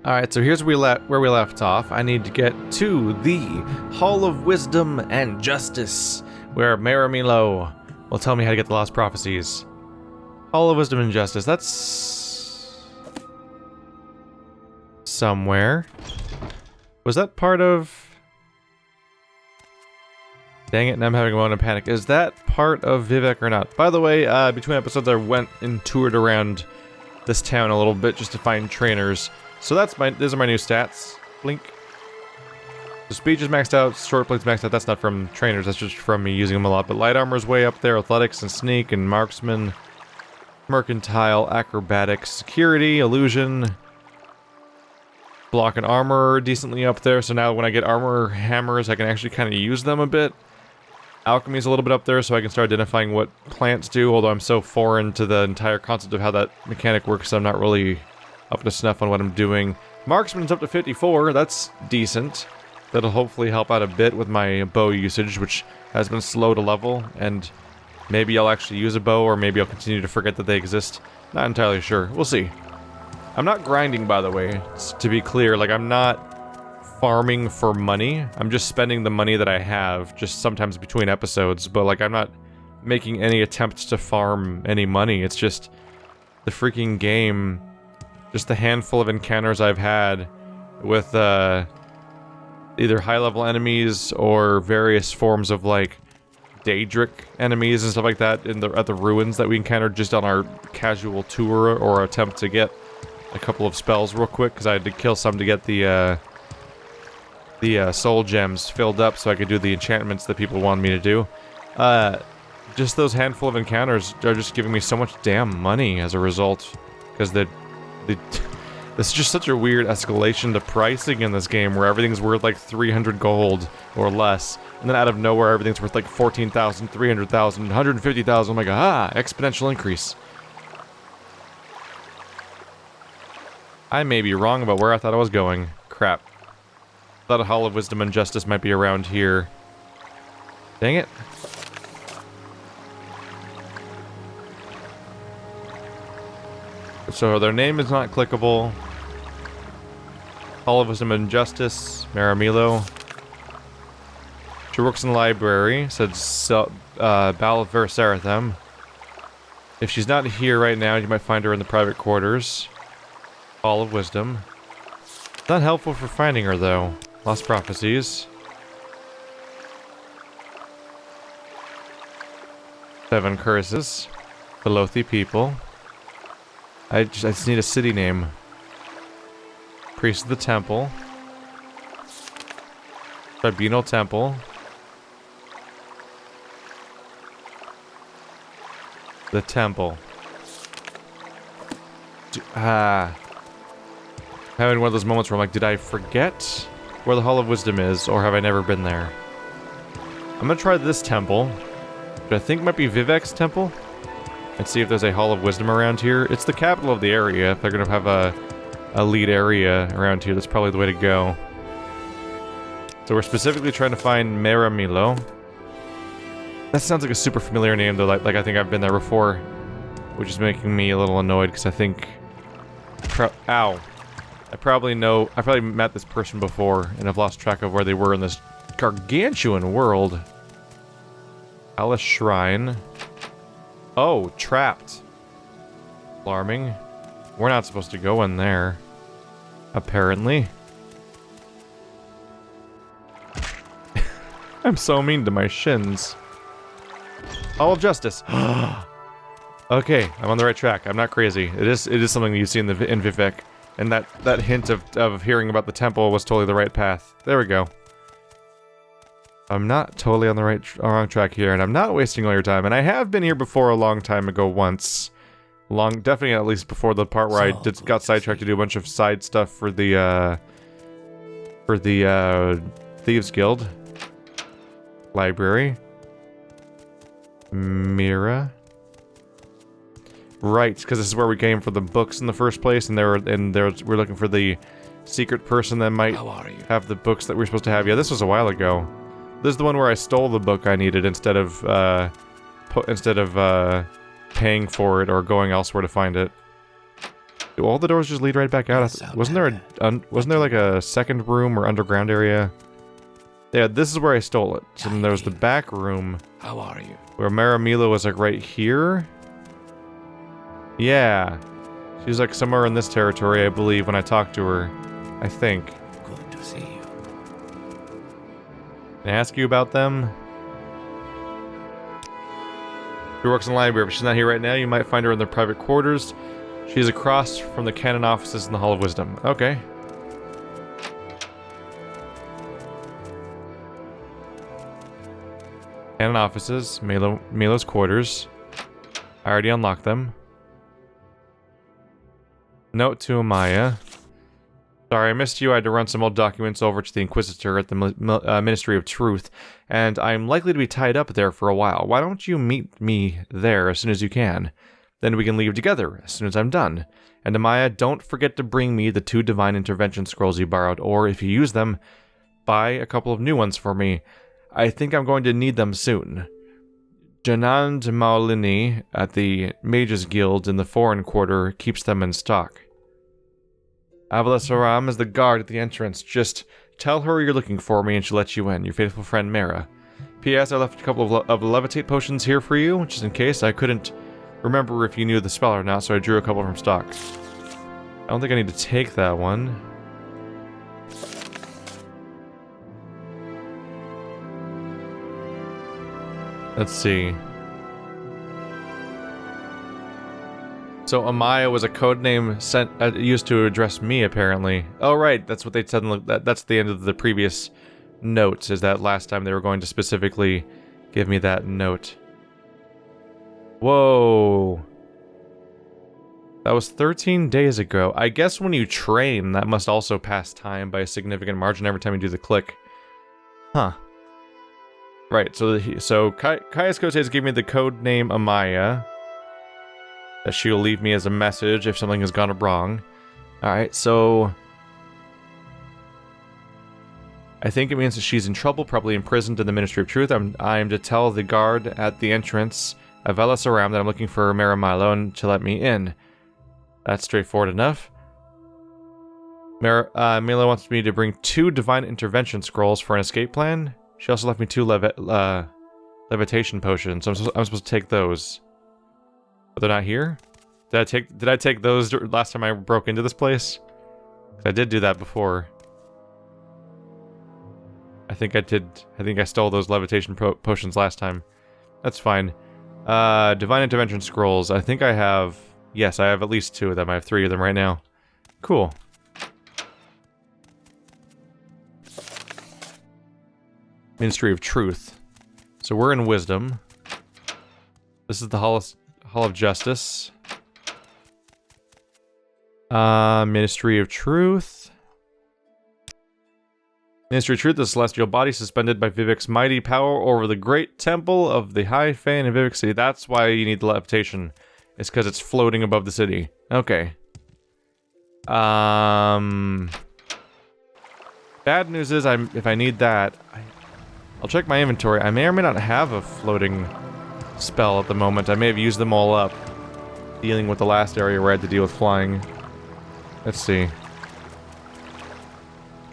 Alright, so here's where we left off. I need to get to the Hall of Wisdom and Justice, where Milo will tell me how to get the Lost Prophecies. Hall of Wisdom and Justice, that's... somewhere. Was that part of... Dang it, now I'm having a moment of panic. Is that part of Vivec or not? By the way, between episodes I went and toured around this town a little bit just to find trainers. So those are my new stats. Blink. The speech is maxed out, short blade's maxed out. That's not from trainers, that's just from me using them a lot. But light armor is way up there, athletics and sneak and marksman, mercantile, acrobatics, security, illusion, block and armor decently up there. So now when I get armor hammers, I can actually kind of use them a bit. Alchemy is a little bit up there, so I can start identifying what plants do, although I'm so foreign to the entire concept of how that mechanic works, so I'm not really up to snuff on what I'm doing. Marksman's up to 54, that's decent. That'll hopefully help out a bit with my bow usage, which has been slow to level, and maybe I'll actually use a bow, or maybe I'll continue to forget that they exist. Not entirely sure. We'll see. I'm not grinding, by the way, to be clear. Like, I'm not farming for money. I'm just spending the money that I have, just sometimes between episodes, but, like, I'm not making any attempts to farm any money. It's just the freaking game... Just the handful of encounters I've had with either high-level enemies or various forms of like Daedric enemies and stuff like that at the ruins that we encountered just on our casual tour or attempt to get a couple of spells real quick, because I had to kill some to get the soul gems filled up so I could do the enchantments that people wanted me to do. Just those handful of encounters are just giving me so much damn money as a result, because this is just such a weird escalation to pricing in this game, where everything's worth like 300 gold or less, and then out of nowhere everything's worth like 14,000, 300,000, 150,000. I'm like, exponential increase. I may be wrong about where I thought I was going. Crap. Thought a Hall of Wisdom and Justice might be around here. Dang it. So their name is not clickable. Hall of Wisdom and Justice, Mehra. She works in the library, said Ballard. If she's not here right now, you might find her in the private quarters. Hall of Wisdom. Not helpful for finding her, though. Lost Prophecies. 7 curses. Velothi people. I just need a city name. Priest of the Temple. Tribunal Temple. The Temple. Having one of those moments where I'm like, did I forget where the Hall of Wisdom is, or have I never been there? I'm gonna try this temple, which I think might be Vivec's temple, and see if there's a Hall of Wisdom around here. It's the capital of the area. If they're gonna have a lead area around here, that's probably the way to go. So we're specifically trying to find Milo. That sounds like a super familiar name, though, like I think I've been there before, which is making me a little annoyed, because I think... Ow. I probably met this person before, and I've lost track of where they were in this gargantuan world. Alice Shrine. Oh, trapped. Alarming. We're not supposed to go in there. Apparently. I'm so mean to my shins. Hall of Justice. Okay, I'm on the right track. I'm not crazy. It is something you see in Vivec. And that hint of hearing about the temple was totally the right path. There we go. I'm not totally on the wrong track here, and I'm not wasting all your time. And I have been here before a long time ago once. Definitely at least before the part where I got sidetracked to do a bunch of side stuff for the Thieves Guild. Library. Mehra. Right, because this is where we came for the books in the first place, and we're looking for the secret person that might have the books that we're supposed to have. Yeah, this was a while ago. This is the one where I stole the book I needed instead of paying for it or going elsewhere to find it. Do all the doors just lead right back out? Wasn't there like a second room or underground area? Yeah, this is where I stole it. So then there was the back room. How are you? Where Mehra Milo was like right here. Yeah. She's like somewhere in this territory, I believe, when I talked to her. I think. Good to see you. Can I ask you about them? She works in the library, but she's not here right now. You might find her in their private quarters. She's across from the canon offices in the Hall of Wisdom. Okay. Canon offices, Milo's quarters. I already unlocked them. Note to Amaya. Sorry, I missed you. I had to run some old documents over to the Inquisitor at the Ministry of Truth, and I'm likely to be tied up there for a while. Why don't you meet me there as soon as you can? Then we can leave together as soon as I'm done. And Amaya, don't forget to bring me the 2 Divine Intervention Scrolls you borrowed, or if you use them, buy a couple of new ones for me. I think I'm going to need them soon. Janand Maulini at the Mages Guild in the Foreign Quarter keeps them in stock. Avalasaram is the guard at the entrance. Just tell her you're looking for me and she'll let you in. Your faithful friend Mehra. P.S. I left a couple of levitate potions here for you, just in case. I couldn't remember if you knew the spell or not, so I drew a couple from stock. I don't think I need to take that one. Let's see. So Amaya was a codename used to address me, apparently. Oh, right. That's what they said. That's the end of the previous notes, is that last time they were going to specifically give me that note. Whoa. That was 13 days ago. I guess when you train, that must also pass time by a significant margin every time you do the click. Huh. Right, so Caius Cotes gave me the code name Amaya. That she'll leave me as a message if something has gone wrong. Alright, so I think it means that she's in trouble, probably imprisoned in the Ministry of Truth. I'm to tell the guard at the entrance of Elasaram that I'm looking for Mehra Milo and to let me in. That's straightforward enough. Milo wants me to bring 2 Divine Intervention Scrolls for an escape plan. She also left me 2 levitation potions, so I'm supposed to take those. But they're not here? Did I take those last time I broke into this place? I did do that before. I think I did. I think I stole those levitation potions last time. That's fine. Divine Intervention Scrolls. I think I have... Yes, I have at least 2 of them. I have 3 of them right now. Cool. Ministry of Truth. So we're in Wisdom. This is the Hall of Justice. Ministry of Truth. Ministry of Truth, the celestial body suspended by Vivek's mighty power over the great temple of the High Fane in Vivek City. That's why you need the levitation. It's because it's floating above the city. Okay. Bad news is, if I need that, I'll check my inventory. I may or may not have a floating spell at the moment. I may have used them all up, dealing with the last area where I had to deal with flying. Let's see.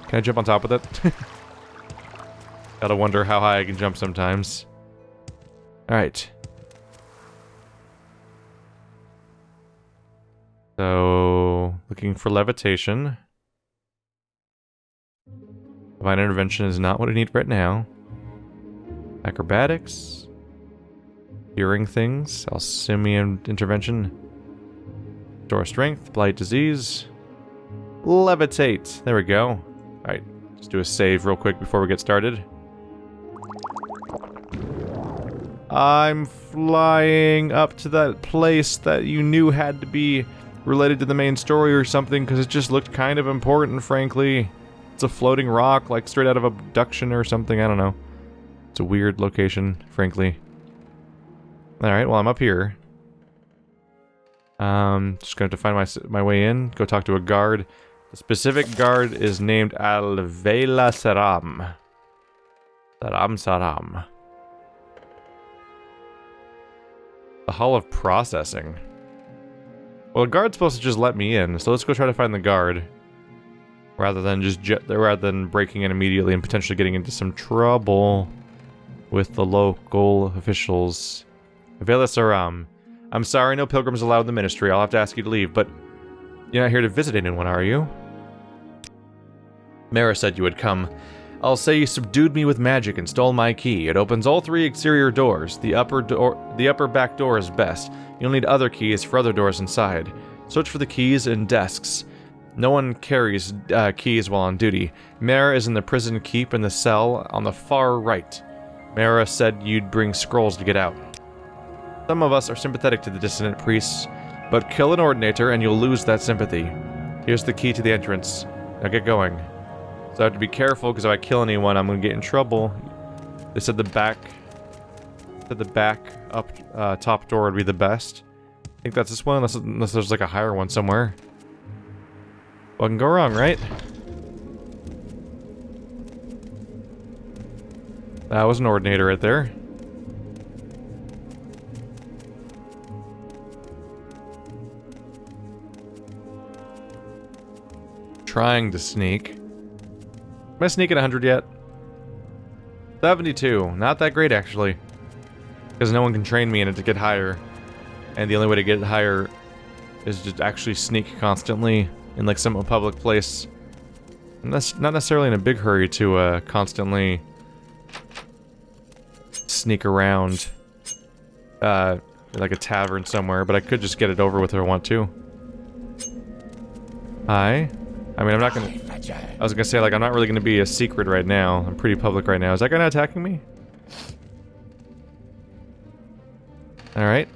Can I jump on top of it? Gotta wonder how high I can jump sometimes. Alright. So, looking for levitation. Divine intervention is not what I need right now. Acrobatics. Hearing things. Alcimian intervention. Restore strength. Blight disease. Levitate. There we go. Alright, let's do a save real quick before we get started. I'm flying up to that place that you knew had to be related to the main story or something, because it just looked kind of important, frankly. It's a floating rock, like straight out of Abduction or something, I don't know. It's a weird location, frankly. Alright, well, I'm up here. Just gonna have to find my way in, go talk to a guard. The specific guard is named Almalexia. Saram. The Hall of Processing. Well, the guard's supposed to just let me in, so let's go try to find the guard. Rather than breaking in immediately and potentially getting into some trouble with the local officials. Vela Saram. I'm sorry, no pilgrims allowed in the ministry. I'll have to ask you to leave, but you're not here to visit anyone, are you? Mehra said you would come. I'll say you subdued me with magic and stole my key. It opens all 3 exterior doors. The upper back door is best. You'll need other keys for other doors inside. Search for the keys in desks. No one carries keys while on duty. Mehra is in the prison keep in the cell on the far right. Mehra said you'd bring scrolls to get out. Some of us are sympathetic to the dissident priests, but kill an ordinator and you'll lose that sympathy. Here's the key to the entrance. Now get going. So I have to be careful, because if I kill anyone, I'm going to get in trouble. They said the back up top door would be the best. I think that's this one, unless there's like a higher one somewhere. What can go wrong, right? That was an ordinator right there. Trying to sneak. Am I sneaking 100 yet? 72. Not that great, actually. Because no one can train me in it to get higher. And the only way to get it higher is just actually sneak constantly in like some public place. And that's not necessarily in a big hurry to constantly sneak around like a tavern somewhere, but I could just get it over with if I want to. Hi. I mean, I'm not gonna... I was gonna say, like, I'm not really gonna be a secret right now. I'm pretty public right now. Is that guy not attacking me? Alright.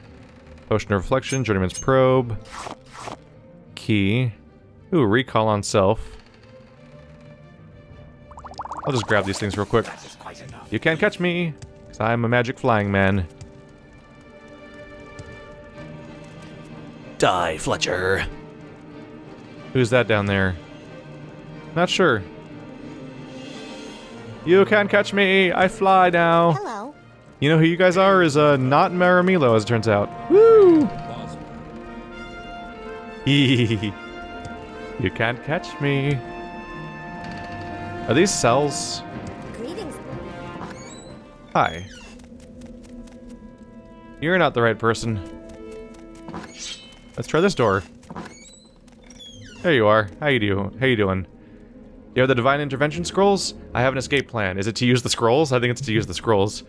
Potion of Reflection, Journeyman's Probe. Key. Ooh, Recall on Self. I'll just grab these things real quick. You can't catch me, because I'm a magic flying man. Die, Fletcher. Who's that down there? Not sure. You can't catch me! I fly now! Hello. You know who you guys are is not Mehra Milo, as it turns out. Woo! You can't catch me. Are these cells? Greetings. Hi. You're not the right person. Let's try this door. There you are. How you doing? You have the Divine Intervention Scrolls? I have an escape plan. Is it to use the scrolls? I think it's to use the scrolls.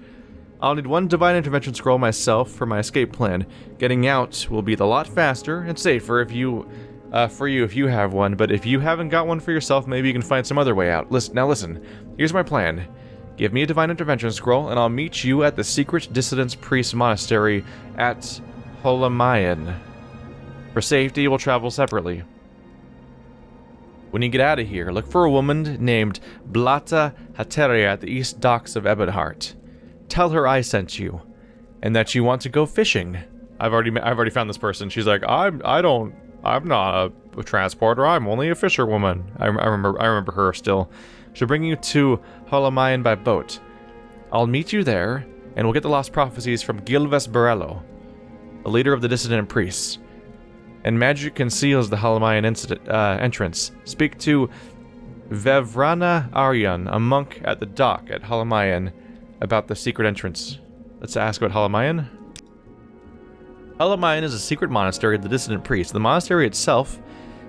I'll need 1 Divine Intervention Scroll myself for my escape plan. Getting out will be a lot faster and safer if you have one, but if you haven't got one for yourself, maybe you can find some other way out. Listen. Here's my plan. Give me a Divine Intervention Scroll, and I'll meet you at the secret Dissident Priest Monastery at Halamayan. For safety, we'll travel separately. When you get out of here, look for a woman named Blata Hateria at the east docks of Ebonheart. Tell her I sent you, and that you want to go fishing. I've already found this person. She's like, I'm not a transporter. I'm only a fisherwoman. I remember her still. She'll bring you to Halamayan by boat. I'll meet you there, and we'll get the lost prophecies from Gilves Barello, the leader of the dissident priests. And magic conceals the Halamayan entrance. Speak to Vevrana Aryan, a monk at the dock at Halamayan, about the secret entrance. Let's ask about Halamayan. Halamayan is a secret monastery of the dissident priests. The monastery itself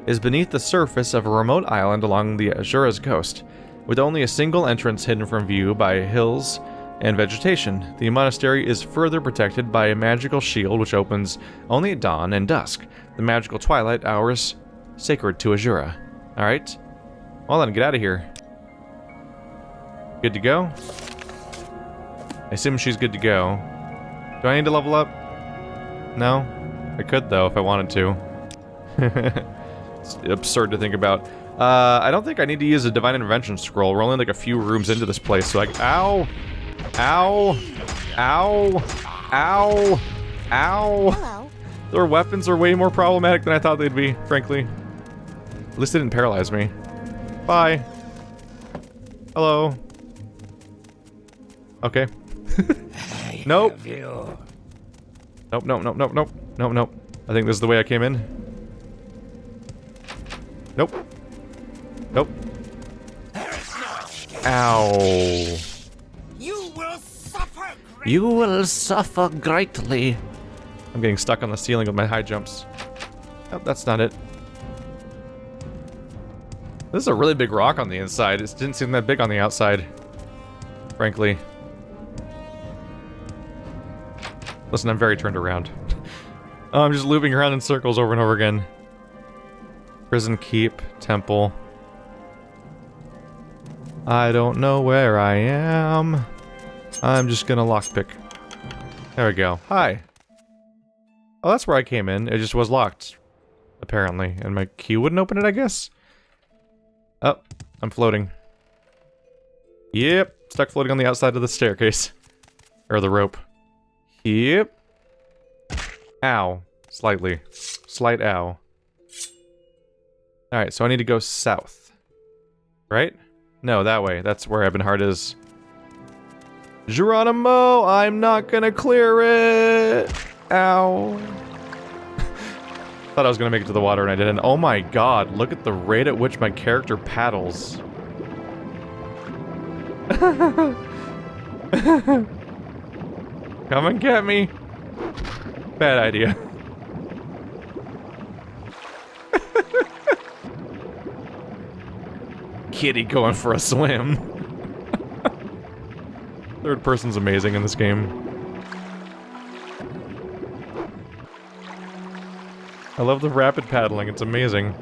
is beneath the surface of a remote island along the Azura's coast, with only a single entrance hidden from view by hills and vegetation. The monastery is further protected by a magical shield which opens only at dawn and dusk, the magical twilight hours sacred to Azura. Alright. Well then, get out of here. Good to go? I assume she's good to go. Do I need to level up? No? I could though if I wanted to. It's absurd to think about. I don't think I need to use a Divine Intervention Scroll. We're only like a few rooms into this place, so like, ow! Ow! Ow! Ow! Ow! Hello. Their weapons are way more problematic than I thought they'd be, frankly. At least they didn't paralyze me. Bye. Hello. Okay. Nope. Nope, nope, nope, nope, nope, nope, nope. I think this is the way I came in. Nope. Nope. Ow. You will suffer greatly. You will suffer greatly. I'm getting stuck on the ceiling with my high jumps. Oh, that's not it. This is a really big rock on the inside. It didn't seem that big on the outside, frankly. Listen, I'm very turned around. Oh, I'm just looping around in circles over and over again. Prison keep, temple. I don't know where I am. I'm just gonna lockpick. There we go. Hi. Oh, that's where I came in. It just was locked, apparently. And my key wouldn't open it, I guess? Oh, I'm floating. Yep, stuck floating on the outside of the staircase. Or the rope. Yep. Ow. Slightly. Slight ow. Alright, so I need to go south. Right? No, that way. That's where Ebonheart is. Geronimo! I'm not gonna clear it! Ow. Thought I was gonna make it to the water and I didn't. Oh my god, look at the rate at which my character paddles. Come and get me. Bad idea. Kitty going for a swim. Third person's amazing in this game. I love the rapid paddling, it's amazing.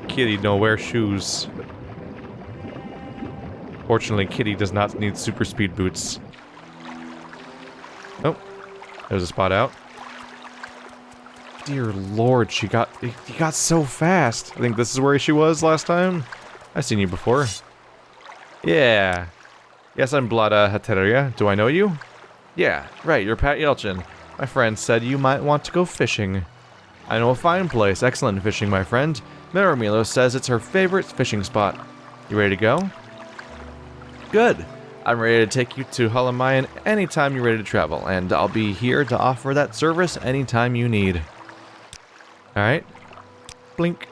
Kitty don't wear shoes. Fortunately, Kitty does not need super speed boots. Oh, there's a spot out. Dear lord, he got so fast. I think this is where she was last time. I've seen you before. Yeah. Yes, I'm Blada Hateria. Do I know you? Yeah, right, you're Pat Yelchin. My friend said you might want to go fishing. I know a fine place. Excellent fishing, my friend. Milo says it's her favorite fishing spot. You ready to go? Good. I'm ready to take you to Halamayan anytime you're ready to travel, and I'll be here to offer that service anytime you need. Alright. Blink.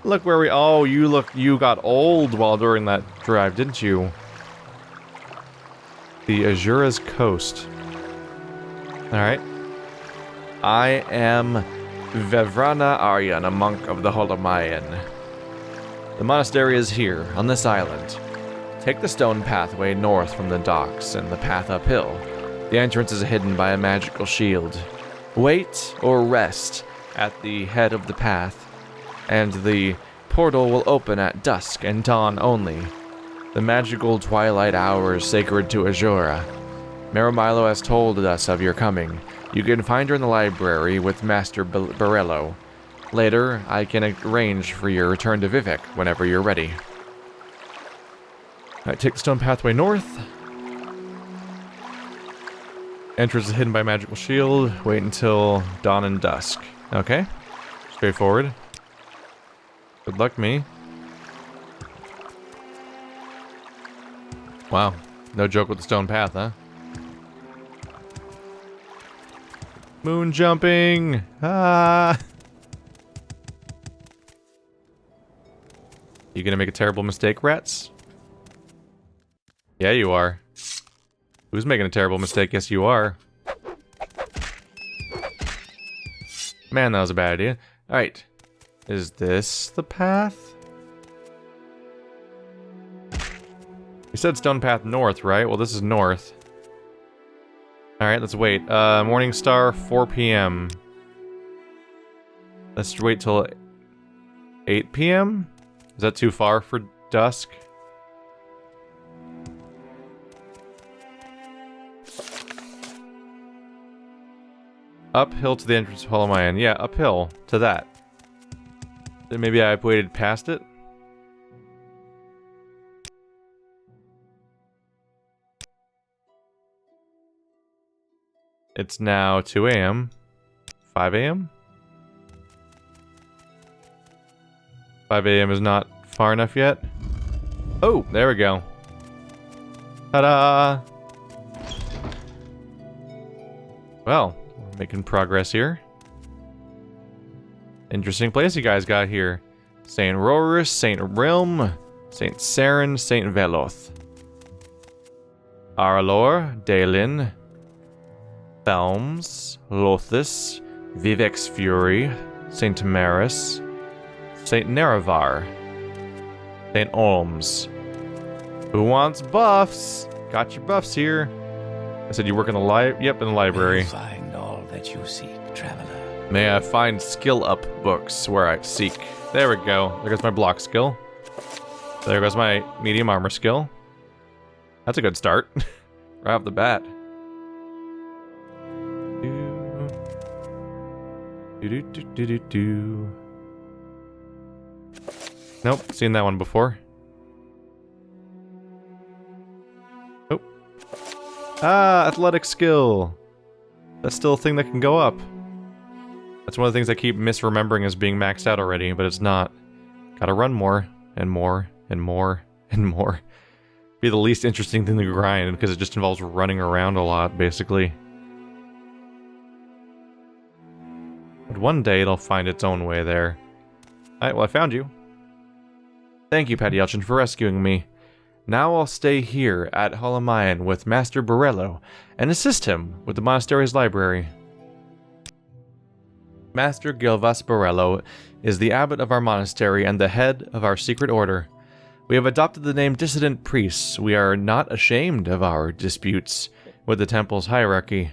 Look where we... Oh, you got old while during that drive, didn't you? The Azura's Coast. Alright. I am Vevrana Aryan, a monk of the Halamayan. The monastery is here, on this island. Take the stone pathway north from the docks and the path uphill. The entrance is hidden by a magical shield. Wait or rest at the head of the path, and the portal will open at dusk and dawn only. The magical twilight hours sacred to Azura. Milo has told us of your coming. You can find her in the library with Master Barello. Later, I can arrange for your return to Vivek whenever you're ready. Alright, take the stone pathway north. Entrance is hidden by a magical shield. Wait until dawn and dusk. Okay. Straightforward. Good luck, me. Wow. No joke with the stone path, huh? Moon jumping! Ah! You gonna make a terrible mistake, rats? Yeah, you are. Who's making a terrible mistake? Yes, you are. Man, that was a bad idea. Alright. Is this the path? You said stone path north, right? Well, this is north. Alright, let's wait. Morning Star, 4 p.m. Let's wait till 8 p.m.? Is that too far for dusk? Uphill to the entrance of Halamayan. Yeah, uphill to that. Then maybe I waited past it? It's now 2 a.m. 5 a.m.? 5 a.m. is not far enough yet. Oh, there we go. Ta-da! Well, we're making progress here. Interesting place you guys got here. Saint Rorus, Saint Rilm, Saint Saren, Saint Veloth. Arlor, Dalin, Thelms, Lothus, Vivex Fury, Saint Maris, Saint Nerevar, Saint Olms. Who wants buffs? Got your buffs here. I said you work in the Yep, in the library. Find all that you seek, traveler. May I find skill up books where I seek. There we go. There goes my block skill. There goes my medium armor skill. That's a good start. Right off the bat. Nope, seen that one before. Nope. Ah, athletic skill. That's still a thing that can go up. That's one of the things I keep misremembering as being maxed out already, but it's not. Gotta run more, and more, and more, and more. Be the least interesting thing to grind, because it just involves running around a lot, basically. But one day it'll find its own way there. Alright, well I found you. Thank you, Patty Elchin, for rescuing me. Now I'll stay here at Halamayan with Master Borello, and assist him with the monastery's library. Master Gilvas Borello is the abbot of our monastery and the head of our secret order. We have adopted the name Dissident Priests. We are not ashamed of our disputes with the temple's hierarchy.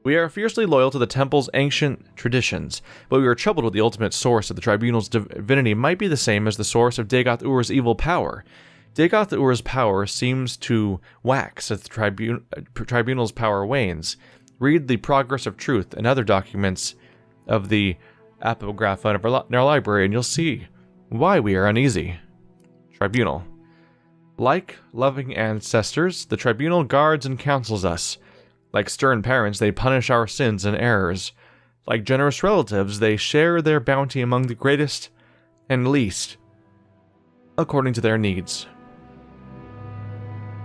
We are fiercely loyal to the temple's ancient traditions, but we are troubled with the ultimate source of the tribunal's divinity might be the same as the source of Dagoth Ur's evil power. Dagoth Ur's power seems to wax as the tribunal's power wanes. Read the Progress of Truth and other documents of the Apocrypha in our library, and you'll see why we are uneasy. Tribunal. Like loving ancestors, the tribunal guards and counsels us. Like stern parents, they punish our sins and errors. Like generous relatives, they share their bounty among the greatest and least, according to their needs.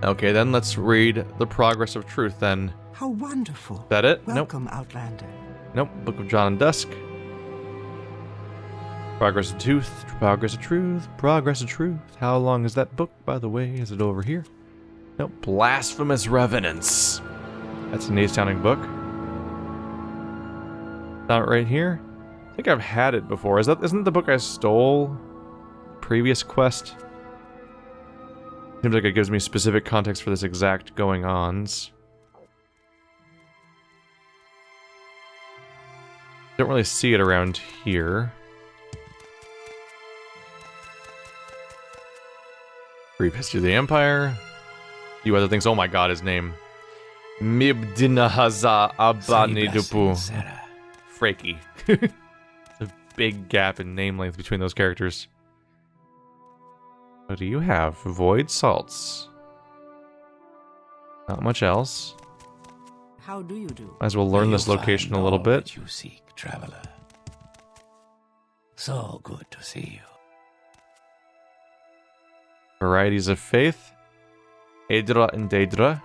Okay, then let's read the Progress of Truth, then. How wonderful. Is that it? Welcome, Outlander. Nope. Book of John and Dusk. Progress of Truth, Progress of Truth, Progress of Truth. How long is that book, by the way? Is it over here? Nope. Blasphemous Revenants. That's a neat-sounding book. Not right here. I think I've had it before. Isn't the book I stole? Previous quest? Seems like it gives me specific context for this exact going-ons. Don't really see it around here. Brief History of the Empire. You other things. Oh my god, his name. Mibdinahaza Abanidupu. Freaky. A big gap in name length between those characters. What do you have? Void Salts. Not much else. How do you do? Might as well learn this location a little bit. You seek, traveler. So good to see you. Varieties of Faith. Aedra and Daedra.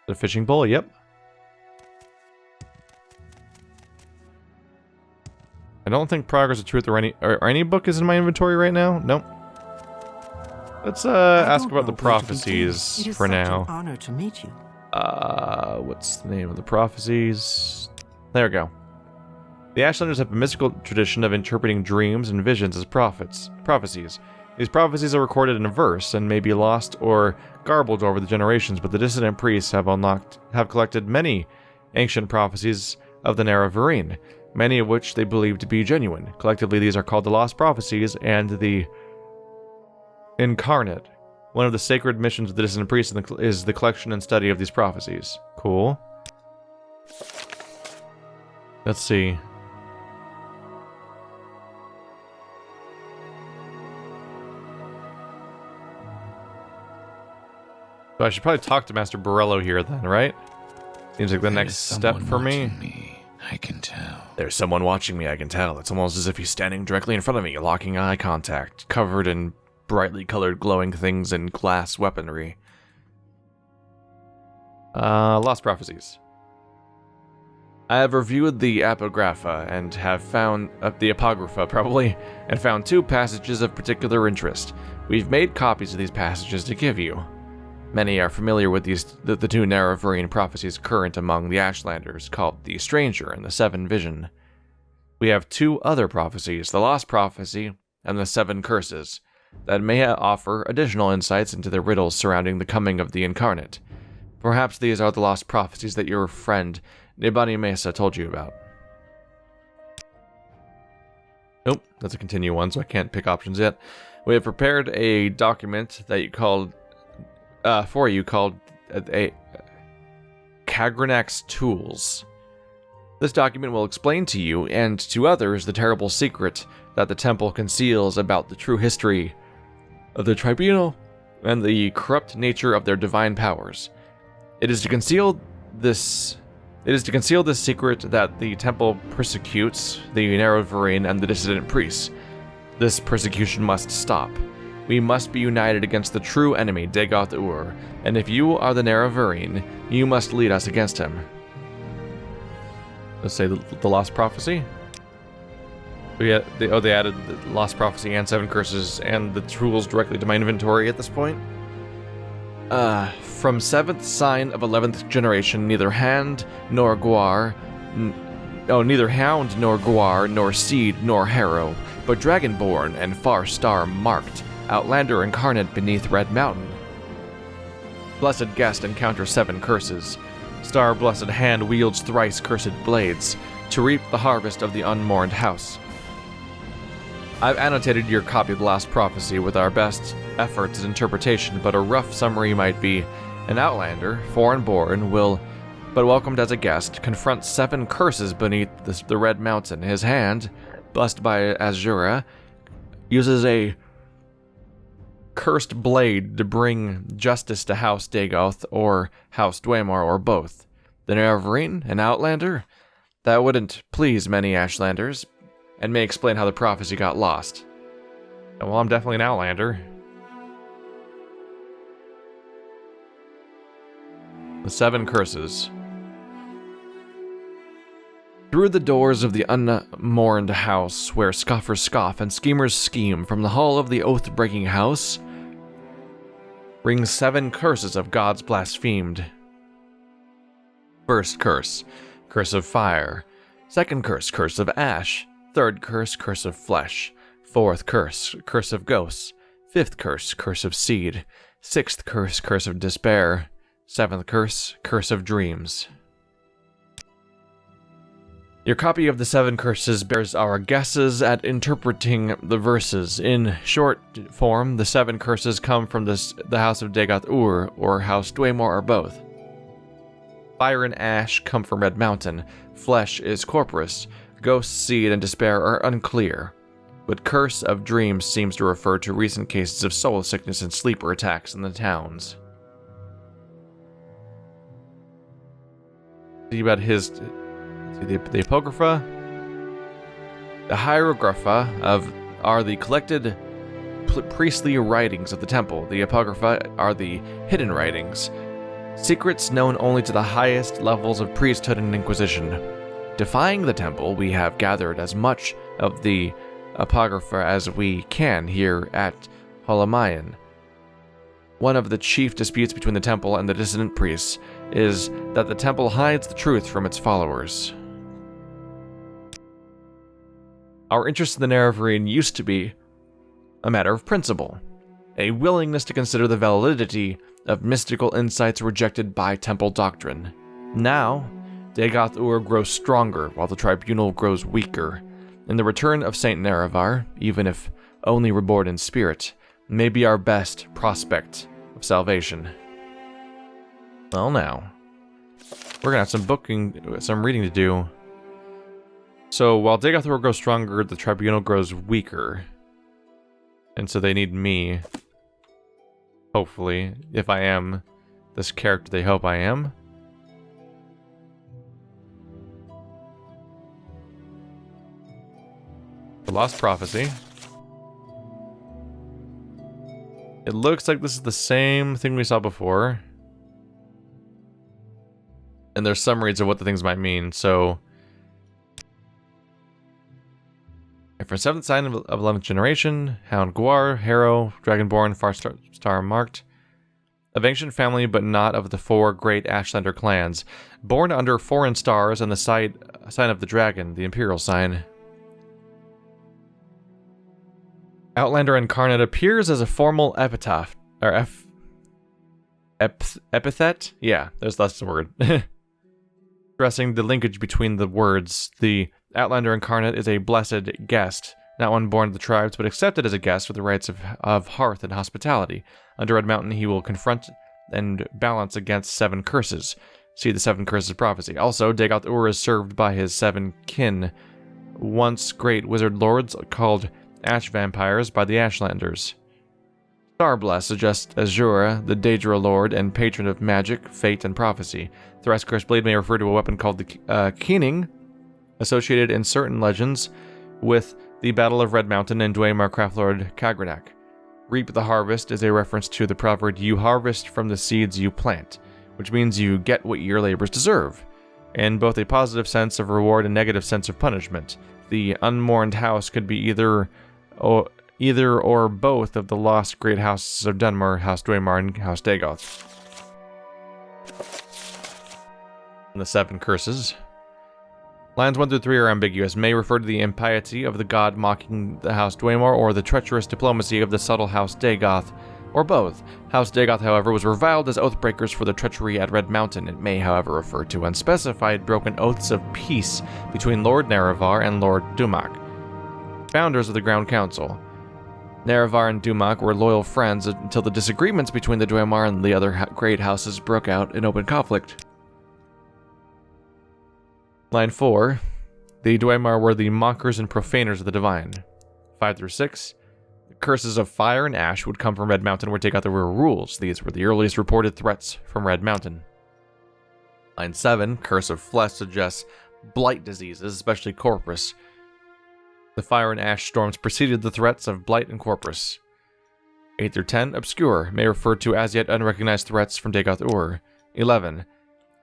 The fishing bowl, yep. I don't think Progress of Truth or any book is in my inventory right now. Nope. Let's ask about the prophecies for now. It is such an honor to meet you. What's the name of the prophecies? There we go. The Ashlanders have a mystical tradition of interpreting dreams and visions as prophecies. These prophecies are recorded in a verse and may be lost or garbled over the generations, but the dissident priests have collected many ancient prophecies of the Nerevarine, many of which they believe to be genuine. Collectively, these are called the Lost Prophecies and the Incarnate. One of the sacred missions of the dissident priests is the collection and study of these prophecies. Cool. Let's see. So I should probably talk to Master Borello here then, right? Seems like the next step for me. I can tell. There's someone watching me, I can tell. It's almost as if he's standing directly in front of me, locking eye contact, covered in brightly colored glowing things and glass weaponry. Lost Prophecies. I have reviewed the Apocrypha and have found the Apocrypha probably, and found 2 passages of particular interest. We've made copies of these passages to give you. Many are familiar with the 2 Nerevarine prophecies current among the Ashlanders, called the Stranger and the 7 Vision. We have 2 other prophecies, the Lost Prophecy and the 7 Curses, that may offer additional insights into the riddles surrounding the coming of the Incarnate. Perhaps these are the lost prophecies that your friend Nibani Mesa told you about. Nope, that's a continue one, so I can't pick options yet. We have prepared a document that you called for you called a Kagranak's Tools. This document will explain to you and to others the terrible secret that the temple conceals about the true history of the tribunal and the corrupt nature of their divine powers. It is to conceal this secret that the temple persecutes the Nerevarine and the dissident priests. This persecution must stop. We must be united against the true enemy, Dagoth-Ur, and if you are the Nerevarine, you must lead us against him. Let's say the Lost Prophecy. They added the Lost Prophecy and 7 Curses and the tools directly to my inventory at this point. From 7th sign of 11th generation, neither hound nor guar, nor seed nor harrow, but dragonborn and far star marked, outlander incarnate beneath Red Mountain. Blessed guest encounters 7 curses. Star blessed hand wields thrice cursed blades to reap the harvest of the unmourned house. I've annotated your copy of the Last Prophecy with our best efforts at interpretation, but a rough summary might be: an outlander, foreign-born, but welcomed as a guest, confronts 7 curses beneath the Red Mountain. His hand, blessed by Azura, uses a cursed blade to bring justice to House Dagoth or House Dwemer or both. The Nerevarine, an outlander? That wouldn't please many Ashlanders, and may explain how the prophecy got lost. Well, I'm definitely an outlander. The 7 curses. Through the doors of the unmourned house, where scoffers scoff and schemers scheme, from the hall of the oath-breaking house, rings 7 curses of gods blasphemed. First curse, curse of fire. Second curse, curse of ash. Third curse, curse of flesh. Fourth curse, curse of ghosts. Fifth curse, curse of seed. Sixth curse, curse of despair. Seventh curse, curse of dreams. Your copy of the 7 curses bears our guesses at interpreting the verses. In short form, the 7 curses come from the House of Dagoth-Ur, or House Dwemer, or both. Fire and ash come from Red Mountain. Flesh is Corporus. Ghost, seed, and despair are unclear. But curse of dreams seems to refer to recent cases of soul sickness and sleeper attacks in the towns. See about his... The Apocrypha? The Hieroglypha are the collected priestly writings of the temple. The Apocrypha are the hidden writings, secrets known only to the highest levels of priesthood and inquisition. Defying the temple, we have gathered as much of the Apocrypha as we can here at Halamayan. One of the chief disputes between the temple and the dissident priests is that the temple hides the truth from its followers. Our interest in the Nerevarine used to be a matter of principle, a willingness to consider the validity of mystical insights rejected by temple doctrine. Now, Dagoth-Ur grows stronger while the tribunal grows weaker, and the return of Saint Nerevar, even if only reborn in spirit, may be our best prospect of salvation. Well, now, we're gonna have some reading to do. So while Dagoth-Ur grows stronger, the tribunal grows weaker. And so they need me. Hopefully, if I am this character they hope I am. The Lost Prophecy. It looks like this is the same thing we saw before. And and there's summaries of what the things might mean. So, for 7th sign of 11th generation, Hound Guar, Harrow, Dragonborn, Far Star Marked. Of ancient family, but not of the 4 great Ashlander clans. Born under foreign stars and the sign of the dragon, the Imperial sign. Outlander Incarnate appears as a formal epitaph, or epithet? Yeah, that's the word. Stressing the linkage between the words. The Outlander Incarnate is a blessed guest, not one born of the tribes, but accepted as a guest with the rights of hearth and hospitality. Under Red Mountain, he will confront and balance against 7 curses. See the 7 curses prophecy. Also, Dagoth-Ur is served by his 7 kin, once great wizard lords called Ash Vampires by the Ashlanders. Starbless suggests Azura, the Daedra Lord and patron of magic, fate, and prophecy. Thrice Cursed Blade may refer to a weapon called the Keening, associated in certain legends with the Battle of Red Mountain and Dwemer Craftlord Kagranak. Reap the harvest is a reference to the proverb, you harvest from the seeds you plant, which means you get what your labors deserve, in both a positive sense of reward and negative sense of punishment. The unmourned house could be either or both of the lost great houses of Dunmer, House Dwemer, and House Dagoth. And the 7 curses. Lines 1 through 3 are ambiguous, may refer to the impiety of the god mocking the House Dwemer, or the treacherous diplomacy of the subtle House Dagoth, or both. House Dagoth, however, was reviled as oathbreakers for the treachery at Red Mountain. It may, however, refer to unspecified broken oaths of peace between Lord Nerevar and Lord Dumak, founders of the Ground Council. Nerevar and Dumak were loyal friends until the disagreements between the Dwemer and the other great houses broke out in open conflict. Line 4. The Dwemer were the mockers and profaners of the divine. 5 through 6. The curses of fire and ash would come from Red Mountain where Dagoth-Ur rules. These were the earliest reported threats from Red Mountain. Line 7. Curse of flesh suggests blight diseases, especially Corpus. The fire and ash storms preceded the threats of blight and Corpus. 8 through 10. Obscure, may refer to as yet unrecognized threats from Dagoth-Ur. 11.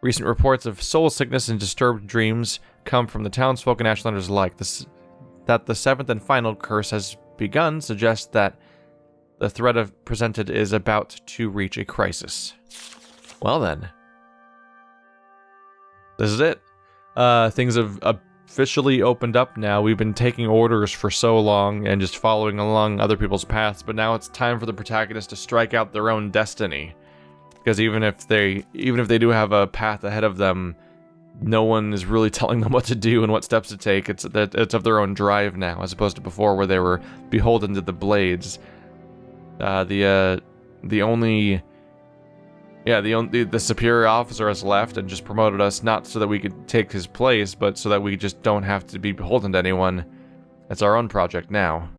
Recent reports of soul sickness and disturbed dreams come from the townsfolk and Ashlanders alike. That the 7th and final curse has begun suggests that the threat presented is about to reach a crisis. Well then. This is it. Things have officially opened up now. We've been taking orders for so long and just following along other people's paths, but now it's time for the protagonist to strike out their own destiny. Because even if they do have a path ahead of them, no one is really telling them what to do and what steps to take. It's of their own drive now, as opposed to before where they were beholden to the blades. The superior officer has left and just promoted us, not so that we could take his place, but so that we just don't have to be beholden to anyone. It's our own project now.